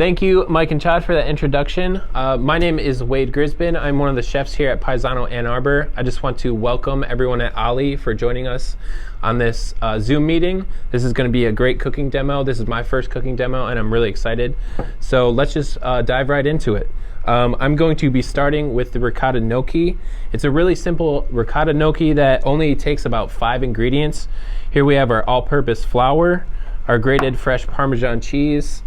Thank you, Mike and Chad, for that introduction. My name is Wade Grisbin. I'm one of the chefs here at Paisano Ann Arbor. I just want to welcome everyone at Ali for joining us on this Zoom meeting. This is going to be a great cooking demo. This is my first cooking demo, and I'm really excited. So let's just dive right into it. I'm going to be starting with the ricotta gnocchi. It's a really simple ricotta gnocchi that only takes about 5 ingredients. Here we have our all-purpose flour, our grated fresh Parmesan cheese,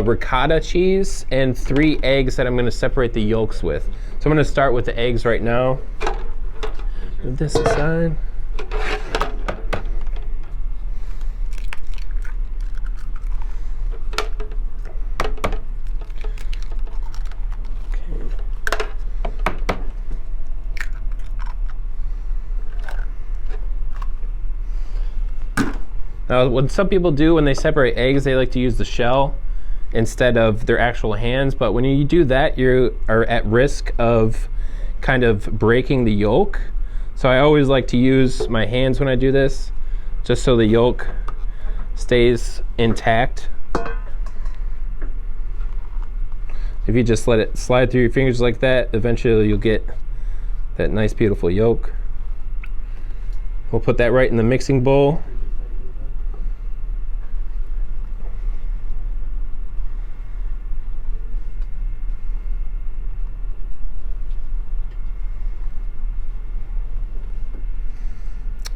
ricotta cheese, and 3 eggs that I'm going to separate the yolks with. So I'm going to start with the eggs right now. Move this aside. Now, what some people do when they separate eggs, they like to use the shell instead of their actual hands, but when you do that, you are at risk of kind of breaking the yolk. So I always like to use my hands when I do this, just so the yolk stays intact. If you just let it slide through your fingers like that, eventually you'll get that nice, beautiful yolk. We'll put that right in the mixing bowl.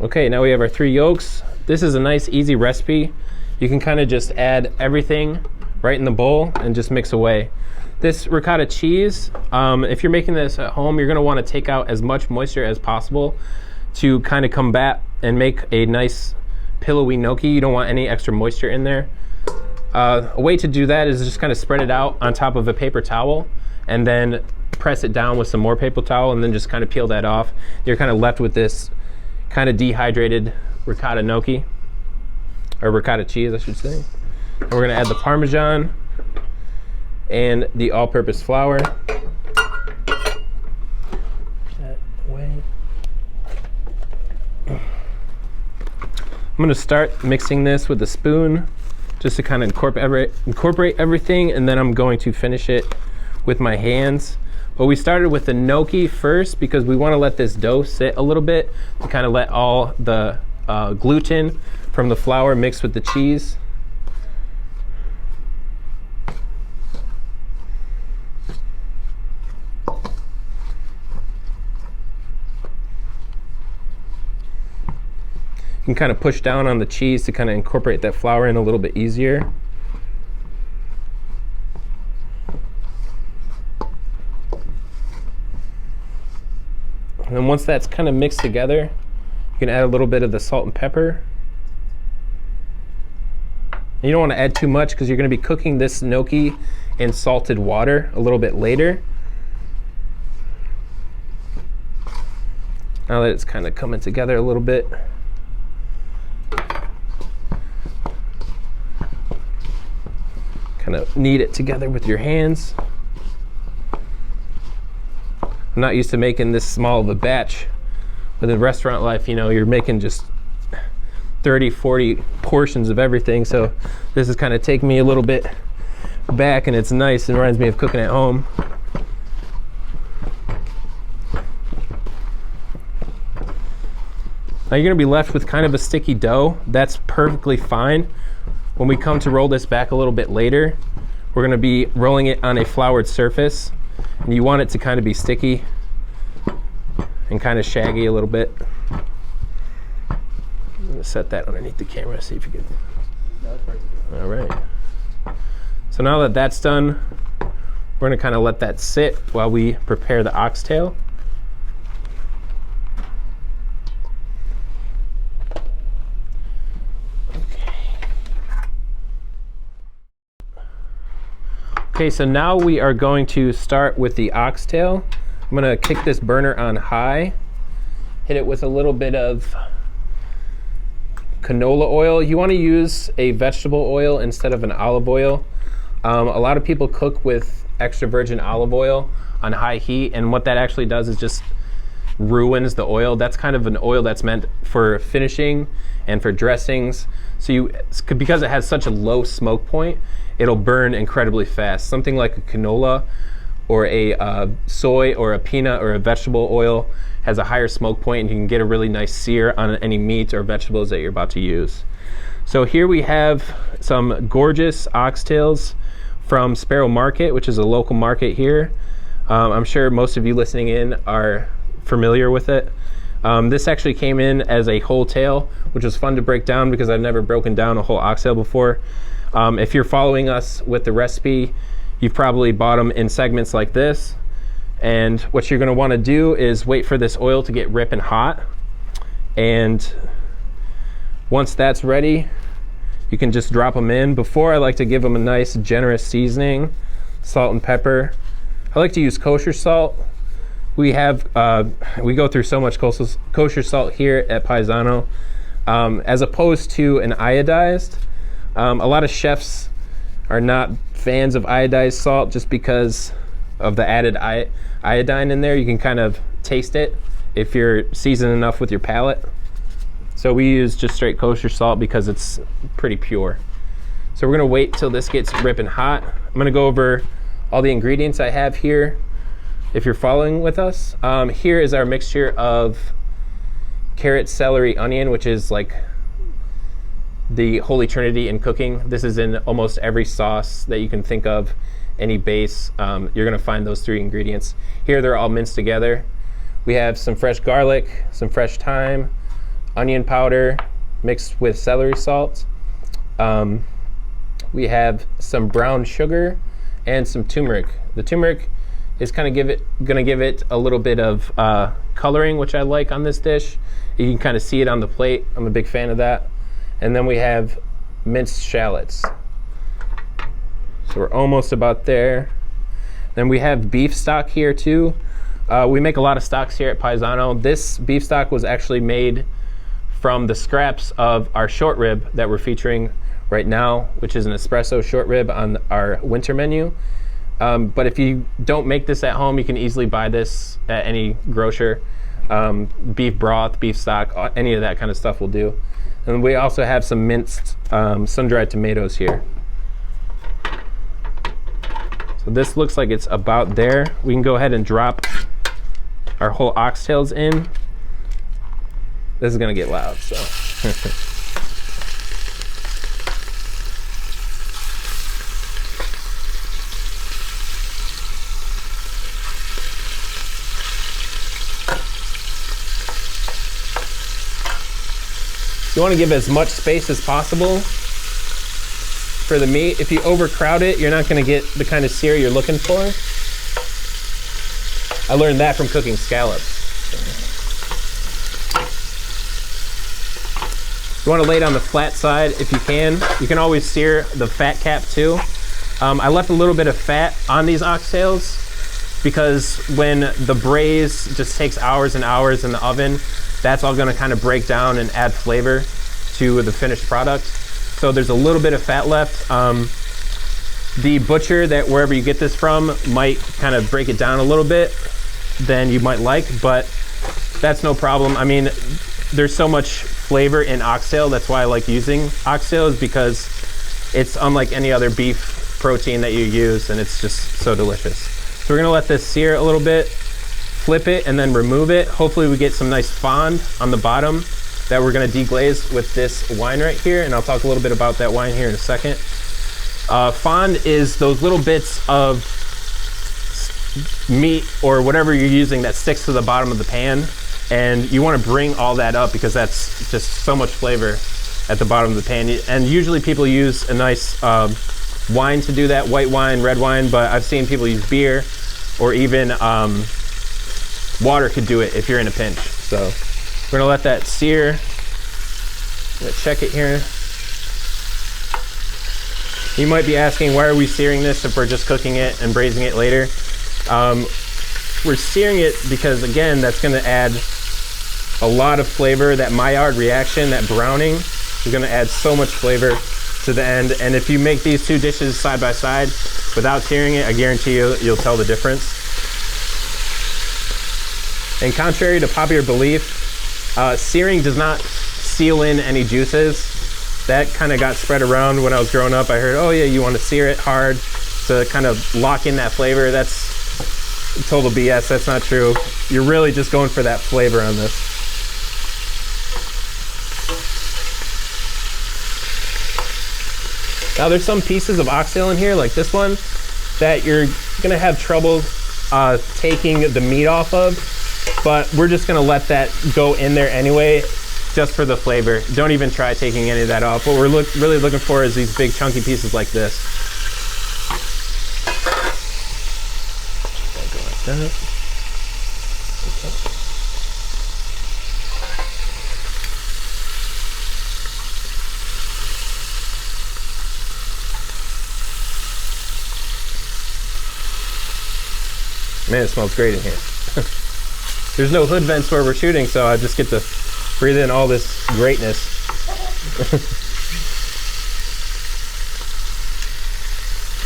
Okay, now we have our 3 yolks. This is a nice, easy recipe. You can kind of just add everything right in the bowl and just mix away. This ricotta cheese, if you're making this at home, you're going to want to take out as much moisture as possible to kind of combat and make a nice pillowy gnocchi. You don't want any extra moisture in there. A way to do that is just kind of spread it out on top of a paper towel and then press it down with some more paper towel and then just kind of peel that off. You're kind of left with this kind of dehydrated ricotta gnocchi, or ricotta cheese, I should say. And we're going to add the Parmesan and the all-purpose flour. That way. I'm going to start mixing this with a spoon just to kind of incorporate everything, and then I'm going to finish it with my hands. But we started with the gnocchi first because we want to let this dough sit a little bit to kind of let all the gluten from the flour mix with the cheese. You can kind of push down on the cheese to kind of incorporate that flour in a little bit easier. And then once that's kind of mixed together, you can add a little bit of the salt and pepper. And you don't want to add too much because you're going to be cooking this gnocchi in salted water a little bit later. Now that it's kind of coming together a little bit, kind of knead it together with your hands. I'm not used to making this small of a batch. Within restaurant life, you know, you're making just 30, 40 portions of everything. So this is kind of taking me a little bit back, and it's nice. It reminds me of cooking at home. Now you're gonna be left with kind of a sticky dough. That's perfectly fine. When we come to roll this back a little bit later, we're gonna be rolling it on a floured surface. And you want it to kind of be sticky and kind of shaggy a little bit. I'm going to set that underneath the camera, see if you can. All right. So now that that's done, we're going to kind of let that sit while we prepare the oxtail. Okay, so now we are going to start with the oxtail. I'm gonna kick this burner on high, hit it with a little bit of canola oil. You wanna use a vegetable oil instead of an olive oil. A lot of people cook with extra virgin olive oil on high heat, and what that actually does is just ruins the oil. That's kind of an oil that's meant for finishing and for dressings. So because it has such a low smoke point, it'll burn incredibly fast. Something like a canola or a soy or a peanut or a vegetable oil has a higher smoke point, and you can get a really nice sear on any meat or vegetables that you're about to use. So here we have some gorgeous oxtails from Sparrow Market, which is a local market here. I'm sure most of you listening in are familiar with it. This actually came in as a whole tail, which was fun to break down because I've never broken down a whole oxtail before. If you're following us with the recipe, you've probably bought them in segments like this. And what you're going to want to do is wait for this oil to get ripping hot. And once that's ready, you can just drop them in. Before, I like to give them a nice generous seasoning, salt and pepper. I like to use kosher salt. We go through so much kosher salt here at Paisano, as opposed to an iodized. A lot of chefs are not fans of iodized salt just because of the added iodine in there. You can kind of taste it if you're seasoned enough with your palate. So we use just straight kosher salt because it's pretty pure. So we're gonna wait till this gets ripping hot. I'm gonna go over all the ingredients I have here if you're following with us. Here is our mixture of carrot, celery, onion, which is like the holy trinity in cooking. This is in almost every sauce that you can think of, any base. You're gonna find those three ingredients. Here they're all minced together. We have some fresh garlic, some fresh thyme, onion powder mixed with celery salt. We have some brown sugar and some turmeric. The turmeric is kind of gonna give it a little bit of coloring, which I like on this dish. You can kind of see it on the plate. I'm a big fan of that. And then we have minced shallots. So we're almost about there. Then we have beef stock here too. We make a lot of stocks here at Paisano. This beef stock was actually made from the scraps of our short rib that we're featuring right now, which is an espresso short rib on our winter menu. But if you don't make this at home, you can easily buy this at any grocer. Beef broth, beef stock, any of that kind of stuff will do. And we also have some minced sun-dried tomatoes here. So this looks like it's about there. We can go ahead and drop our whole oxtails in. This is gonna get loud, so. You want to give as much space as possible for the meat. If you overcrowd it, you're not going to get the kind of sear you're looking for. I learned that from cooking scallops. You want to lay it on the flat side if you can. You can always sear the fat cap too. I left a little bit of fat on these oxtails because when the braise just takes hours and hours in the oven, that's all going to kind of break down and add flavor to the finished product. So there's a little bit of fat left. The butcher that wherever you get this from might kind of break it down a little bit than you might like, but that's no problem. I mean, there's so much flavor in oxtail. That's why I like using oxtail, is because it's unlike any other beef protein that you use, and it's just so delicious. So we're gonna let this sear a little bit, flip it, and then remove it. Hopefully we get some nice fond on the bottom that we're gonna deglaze with this wine right here, and I'll talk a little bit about that wine here in a second. Fond is those little bits of meat or whatever you're using that sticks to the bottom of the pan, and you wanna bring all that up because that's just so much flavor at the bottom of the pan. And usually people use a nice wine to do that, white wine, red wine, but I've seen people use beer, or even water could do it if you're in a pinch. So we're gonna let that sear. I'm gonna check it here. You might be asking, why are we searing this if we're just cooking it and braising it later? We're searing it because, again, that's gonna add a lot of flavor. That Maillard reaction, that browning, is gonna add so much flavor to the end. And if you make these two dishes side by side without searing it, I guarantee you'll tell the difference. And contrary to popular belief, searing does not seal in any juices. That kind of got spread around when I was growing up. I heard, oh yeah, you want to sear it hard to kind of lock in that flavor. That's total BS. That's not true. You're really just going for that flavor on this. Now there's some pieces of oxtail in here, like this one, that you're gonna have trouble taking the meat off of, but we're just gonna let that go in there anyway, just for the flavor. Don't even try taking any of that off. What we're really looking for is these big chunky pieces like this. Go like that. Okay. Man, it smells great in here. There's no hood vents where we're shooting, so I just get to breathe in all this greatness.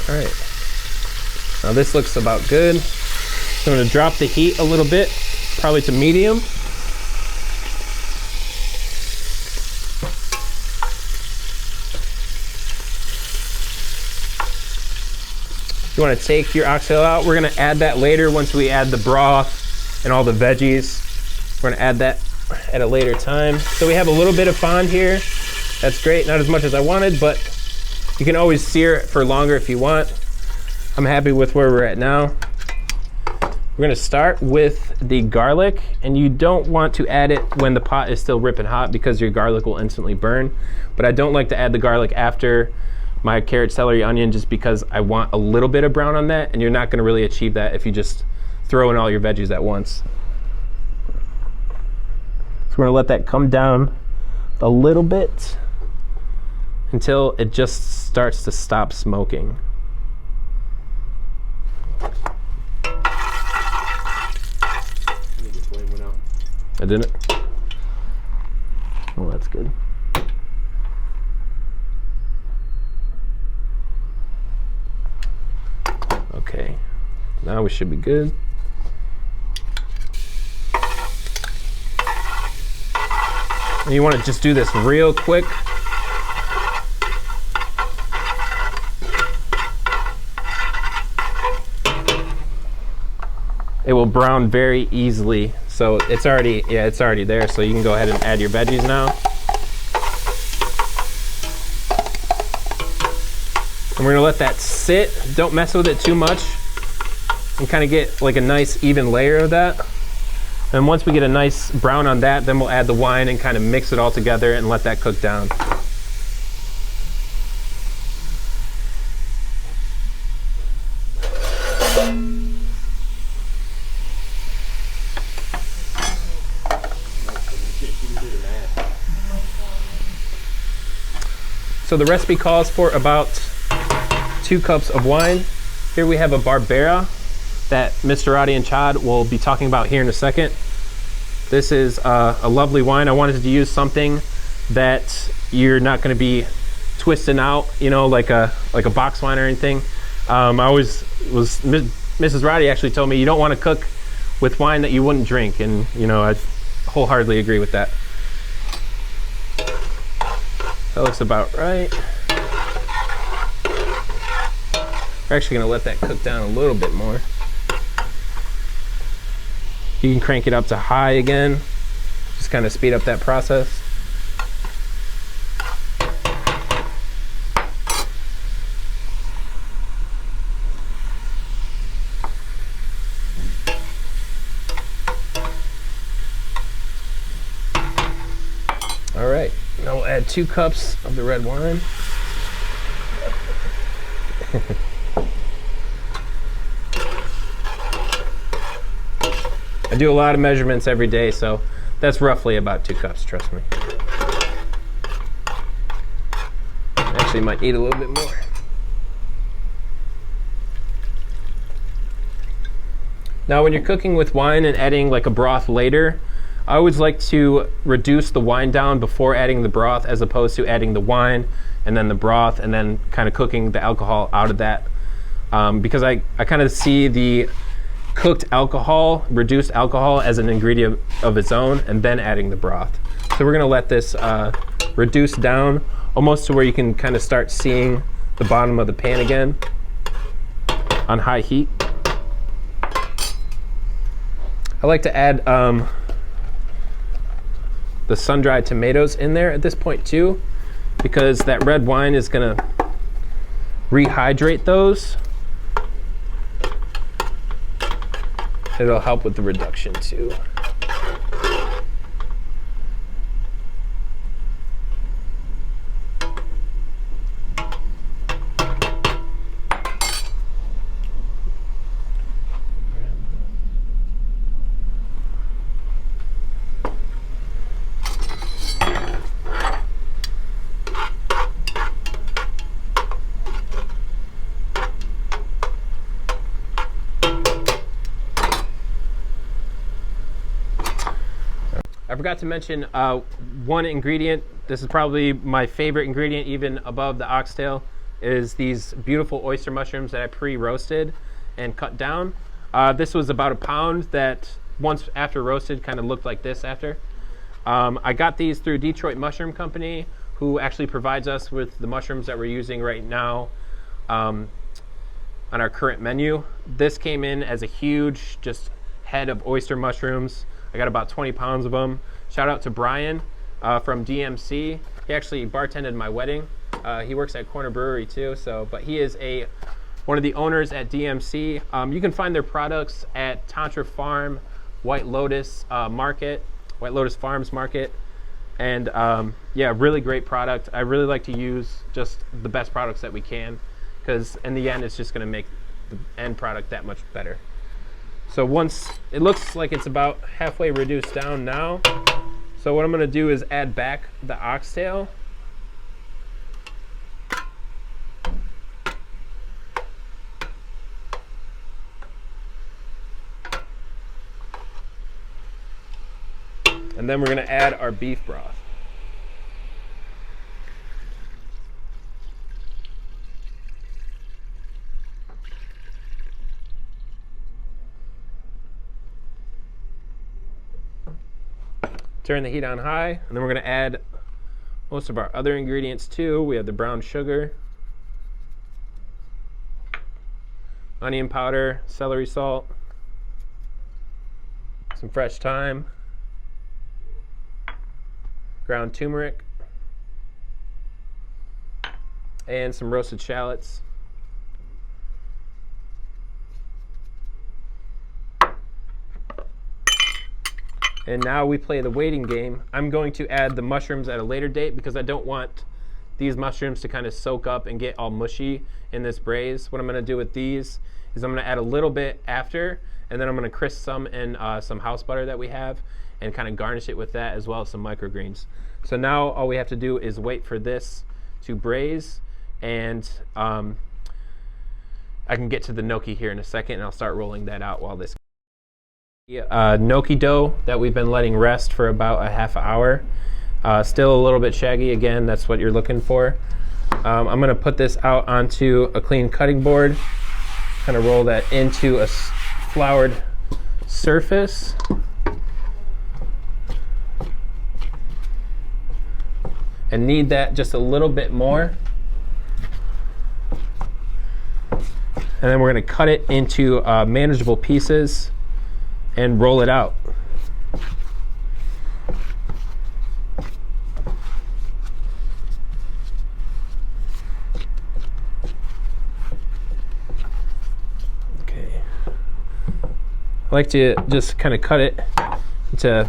All right. Now this looks about good. So I'm gonna drop the heat a little bit, probably to medium. You want to take your oxtail out. We're going to add that later once we add the broth and all the veggies. We're going to add that at a later time. So we have a little bit of fond here. That's great. Not as much as I wanted, but you can always sear it for longer if you want. I'm happy with where we're at now. We're going to start with the garlic, and you don't want to add it when the pot is still ripping hot because your garlic will instantly burn. But I don't like to add the garlic after my carrot, celery, onion, just because I want a little bit of brown on that, and you're not going to really achieve that if you just throw in all your veggies at once. So we're going to let that come down a little bit until it just starts to stop smoking. I didn't? Oh, that's good. Okay, now we should be good. And you want to just do this real quick. It will brown very easily. So it's already there. So you can go ahead and add your veggies now. And we're gonna let that sit. Don't mess with it too much, and kind of get like a nice even layer of that. And once we get a nice brown on that, then we'll add the wine and kind of mix it all together and let that cook down. So the recipe calls for about 2 cups of wine. Here we have a Barbera that Mr. Roddy and Chad will be talking about here in a second. This is a lovely wine. I wanted to use something that you're not going to be twisting out, you know, like a box wine or anything. Mrs. Roddy actually told me you don't want to cook with wine that you wouldn't drink, and you know, I wholeheartedly agree with that. That looks about right. We're actually going to let that cook down a little bit more. You can crank it up to high again, just kind of speed up that process. All right, now we'll add 2 cups of the red wine. I do a lot of measurements every day, so that's roughly about 2 cups, trust me. Actually, might need a little bit more. Now, when you're cooking with wine and adding like a broth later, I always like to reduce the wine down before adding the broth, as opposed to adding the wine and then the broth and then kind of cooking the alcohol out of that. Because I kind of see the cooked alcohol, reduced alcohol as an ingredient of its own, and then adding the broth. So we're gonna let this reduce down almost to where you can kind of start seeing the bottom of the pan again on high heat. I like to add the sun-dried tomatoes in there at this point too, because that red wine is gonna rehydrate those. It'll help with the reduction too. I forgot to mention one ingredient. This is probably my favorite ingredient, even above the oxtail, is these beautiful oyster mushrooms that I pre-roasted and cut down. This was about a pound that once after roasted kind of looked like this after. I got these through Detroit Mushroom Company, who actually provides us with the mushrooms that we're using right now on our current menu. This came in as a huge just head of oyster mushrooms. I got about 20 pounds of them. Shout out to Brian from DMC. He actually bartended my wedding. He works at Corner Brewery too, but he is one of the owners at DMC. You can find their products at Tantra Farm, White Lotus White Lotus Farms Market. And yeah, really great product. I really like to use just the best products that we can, because in the end, it's just gonna make the end product that much better. So once it looks like it's about halfway reduced down now, so what I'm gonna do is add back the oxtail. And then we're gonna add our beef broth. Turn the heat on high, and then we're gonna add most of our other ingredients too. We have the brown sugar, onion powder, celery salt, some fresh thyme, ground turmeric, and some roasted shallots. And now we play the waiting game. I'm going to add the mushrooms at a later date because I don't want these mushrooms to kind of soak up and get all mushy in this braise. What I'm gonna do with these is I'm gonna add a little bit after, and then I'm gonna crisp some in some house butter that we have and kind of garnish it with that, as well as some microgreens. So now all we have to do is wait for this to braise, and I can get to the gnocchi here in a second, and I'll start rolling that out while this gnocchi dough that we've been letting rest for about a half hour. Still a little bit shaggy. Again, that's what you're looking for. I'm gonna put this out onto a clean cutting board, kind of roll that into a floured surface. And knead that just a little bit more. And then we're gonna cut it into manageable pieces and roll it out. Okay. I like to just kind of cut it into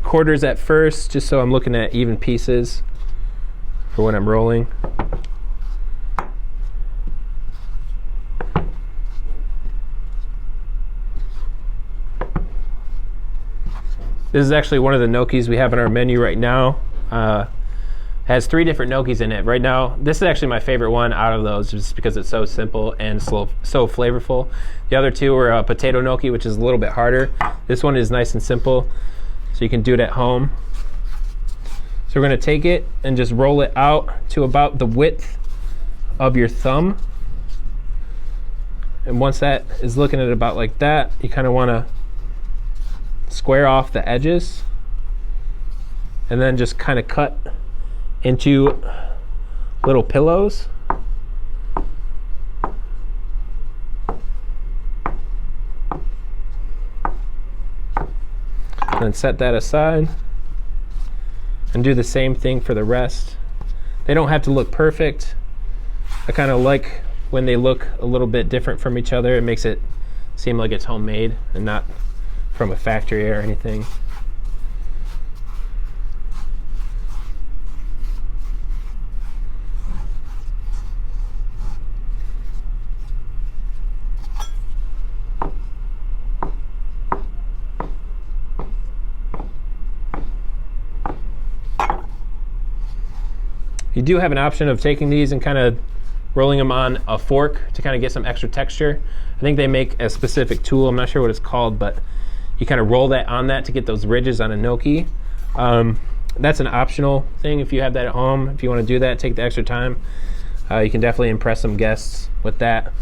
quarters at first, just so I'm looking at even pieces for when I'm rolling. This is actually one of the gnocchis we have on our menu right now. Has 3 different gnocchis in it. Right now, this is actually my favorite one out of those, just because it's so simple and so flavorful. The other 2 are potato gnocchi, which is a little bit harder. This one is nice and simple, so you can do it at home. So we're gonna take it and just roll it out to about the width of your thumb. And once that is looking at about like that, you kind of want to square off the edges and then just kind of cut into little pillows. And then set that aside and do the same thing for the rest. They don't have to look perfect. I kind of like when they look a little bit different from each other. It makes it seem like it's homemade and not from a factory or anything. You do have an option of taking these and kind of rolling them on a fork to kind of get some extra texture. I think they make a specific tool, I'm not sure what it's called, but you kind of roll that on that to get those ridges on a gnocchi. That's an optional thing if you have that at home. If you want to do that, take the extra time. You can definitely impress some guests with that.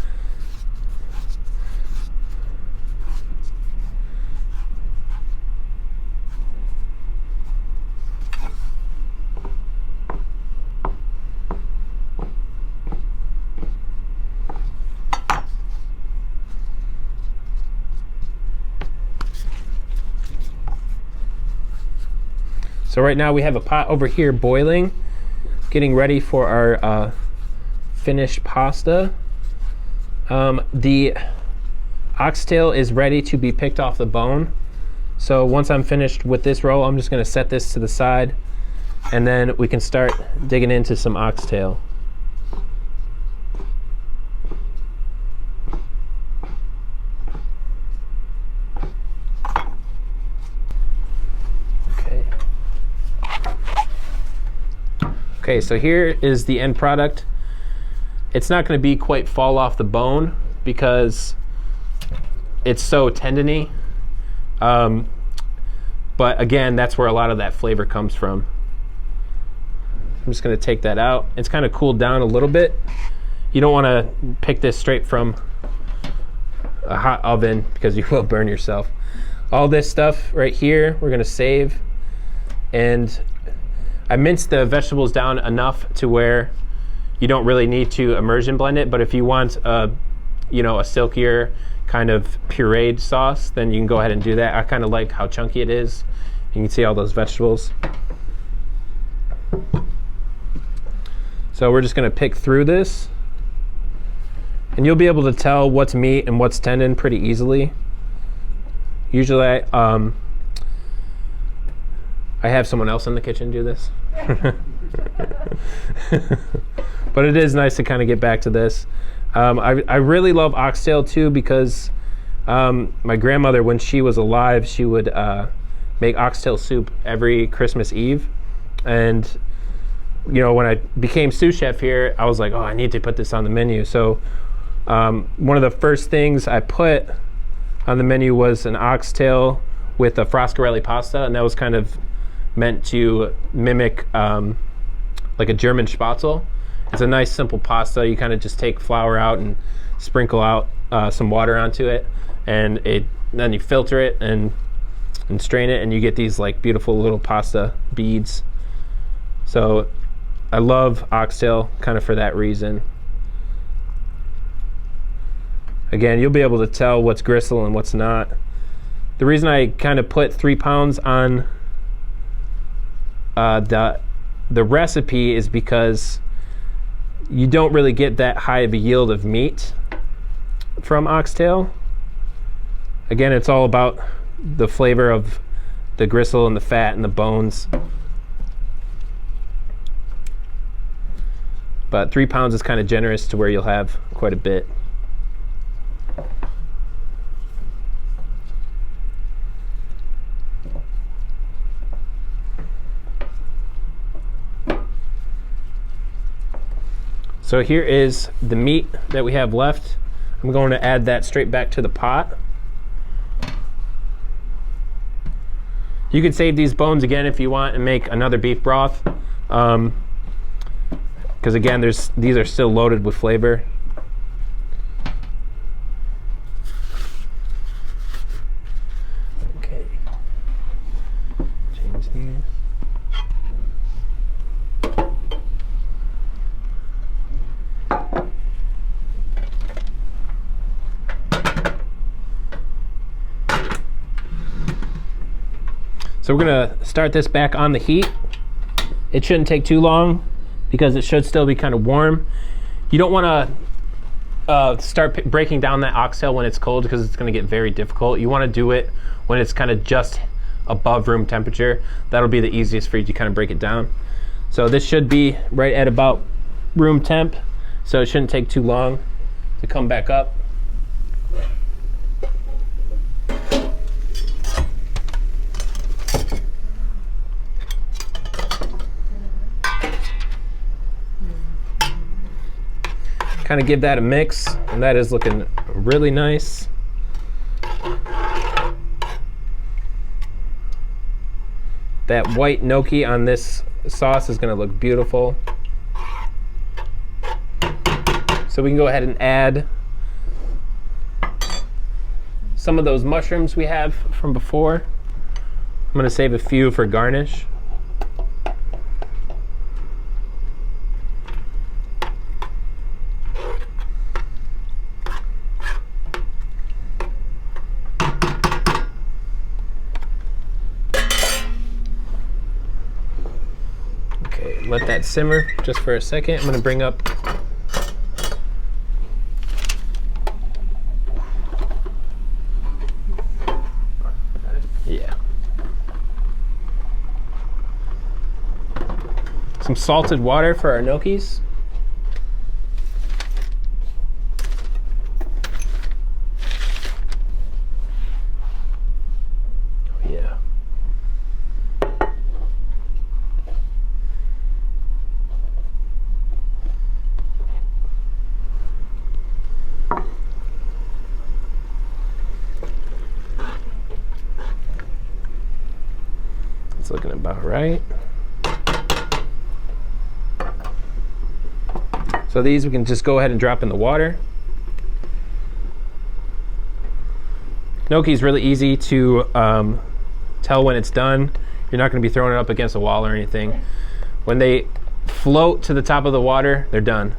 So right now we have a pot over here boiling, getting ready for our finished pasta. The oxtail is ready to be picked off the bone. So once I'm finished with this roll, I'm just gonna set this to the side and then we can start digging into some oxtail. Okay, so here is the end product. It's not going to be quite fall off the bone because it's so tendony. But again, that's where a lot of that flavor comes from. I'm just going to take that out. It's kind of cooled down a little bit. You don't want to pick this straight from a hot oven because you will burn yourself. All this stuff right here, we're going to save. And I minced the vegetables down enough to where you don't really need to immersion blend it, but if you want a silkier kind of pureed sauce, then you can go ahead and do that. I kind of like how chunky it is. You can see all those vegetables. So we're just going to pick through this, and you'll be able to tell what's meat and what's tendon pretty easily. Usually I have someone else in the kitchen do this. But it is nice to kind of get back to this. I really love oxtail too because my grandmother, when she was alive, she would make oxtail soup every Christmas Eve. And when I became sous chef here, I was like, oh, I need to put this on the menu. So one of the first things I put on the menu was an oxtail with a froscarelli pasta, and that was kind of meant to mimic like a German Spatzel. It's a nice simple pasta. You kind of just take flour out and sprinkle out some water onto it, and then you filter it and strain it, and you get these like beautiful little pasta beads. So I love oxtail kind of for that reason. Again, you'll be able to tell what's gristle and what's not. The reason I kind of put 3 pounds on the recipe is because you don't really get that high of a yield of meat from oxtail. Again, it's all about the flavor of the gristle and the fat and the bones. But 3 pounds is kind of generous to where you'll have quite a bit. So here is the meat that we have left. I'm going to add that straight back to the pot. You can save these bones again if you want and make another beef broth. Because again, these are still loaded with flavor. So we're gonna start this back on the heat. It shouldn't take too long because it should still be kind of warm. You don't wanna start breaking down that oxtail when it's cold because it's gonna get very difficult. You wanna do it when it's kind of just above room temperature. That'll be the easiest for you to kind of break it down. So this should be right at about room temp, so it shouldn't take too long to come back up. Kind of give that a mix, and that is looking really nice. That white gnocchi on this sauce is going to look beautiful. So we can go ahead and add some of those mushrooms we have from before. I'm going to save a few for garnish. Let that simmer just for a second. I'm going to bring up some salted water for our gnocchis. It's looking about right. So these we can just go ahead and drop in the water. Gnocchi is really easy to tell when it's done. You're not going to be throwing it up against a wall or anything. When they float to the top of the water, they're done.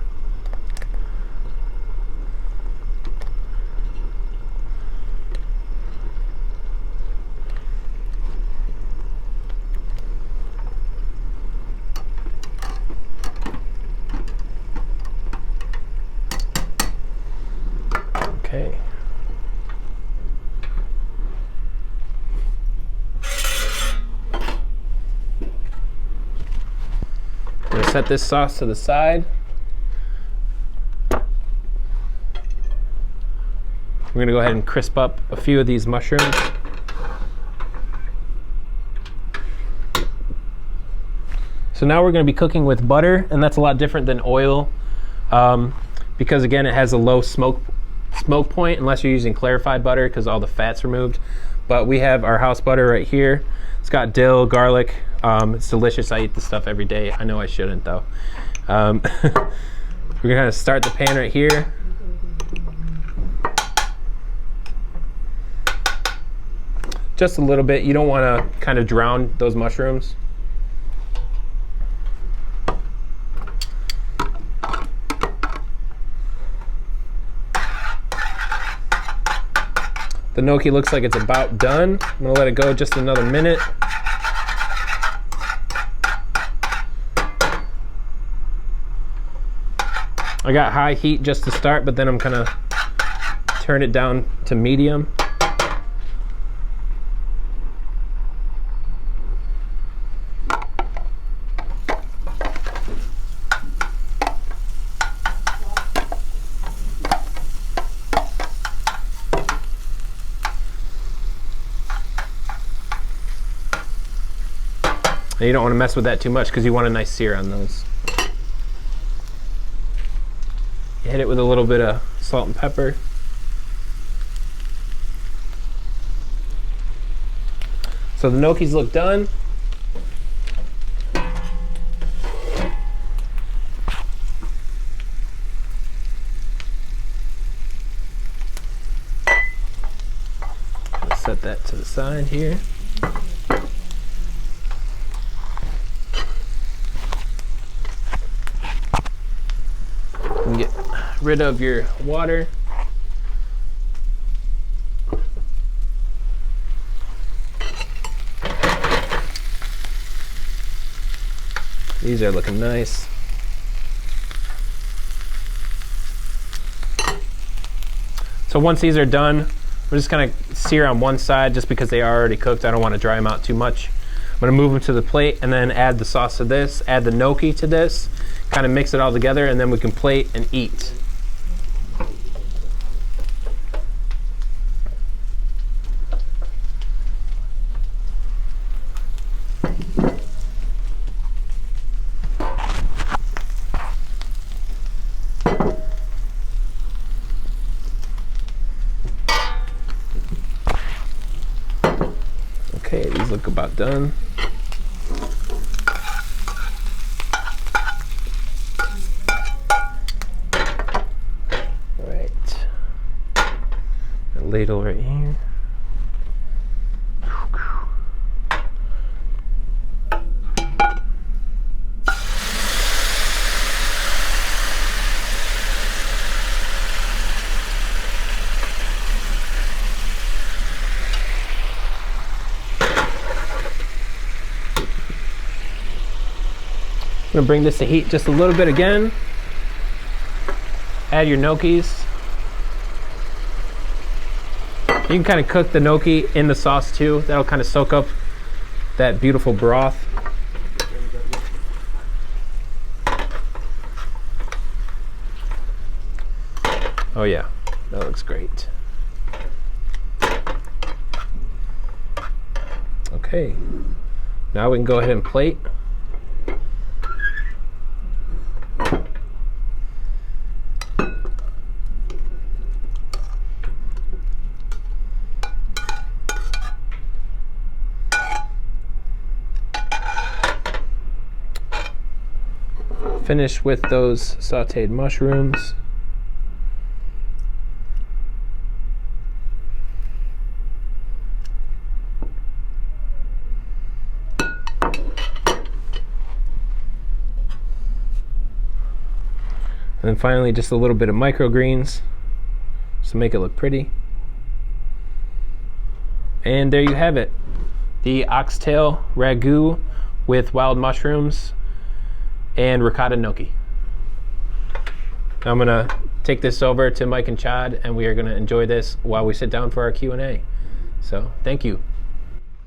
Okay. I'm going to set this sauce to the side. We're going to go ahead and crisp up a few of these mushrooms. So now we're going to be cooking with butter, and that's a lot different than oil because again it has a low smoke point unless you're using clarified butter because all the fat's removed. But we have our house butter right here. It's got dill, garlic. It's delicious. I eat this stuff every day. I know I shouldn't though. We're gonna start the pan right here. Just a little bit. You don't want to kind of drown those mushrooms. The gnocchi looks like it's about done. I'm gonna let it go just another minute. I got high heat just to start, but then I'm gonna turn it down to medium. And you don't want to mess with that too much because you want a nice sear on those. You hit it with a little bit of salt and pepper. So the gnocchis look done. Let's set that to the side here. Get rid of your water. These are looking nice. So once these are done, we're just gonna sear on one side just because they are already cooked. I don't want to dry them out too much. I'm gonna move them to the plate and then add the sauce to this, add the gnocchi to this, kind of mix it all together, and then we can plate and eat. Okay, these look about done. All right, a ladle right here. I'm gonna bring this to heat just a little bit again. Add your gnocchis. You can kind of cook the gnocchi in the sauce too. That'll kind of soak up that beautiful broth. Oh yeah, that looks great. Okay, now we can go ahead and plate. Finish with those sauteed mushrooms. And then finally just a little bit of microgreens to make it look pretty. And there you have it. The oxtail ragu with wild mushrooms and ricotta gnocchi. I'm gonna take this over to Mike and Chad, and we are gonna enjoy this while we sit down for our Q&A. So thank you.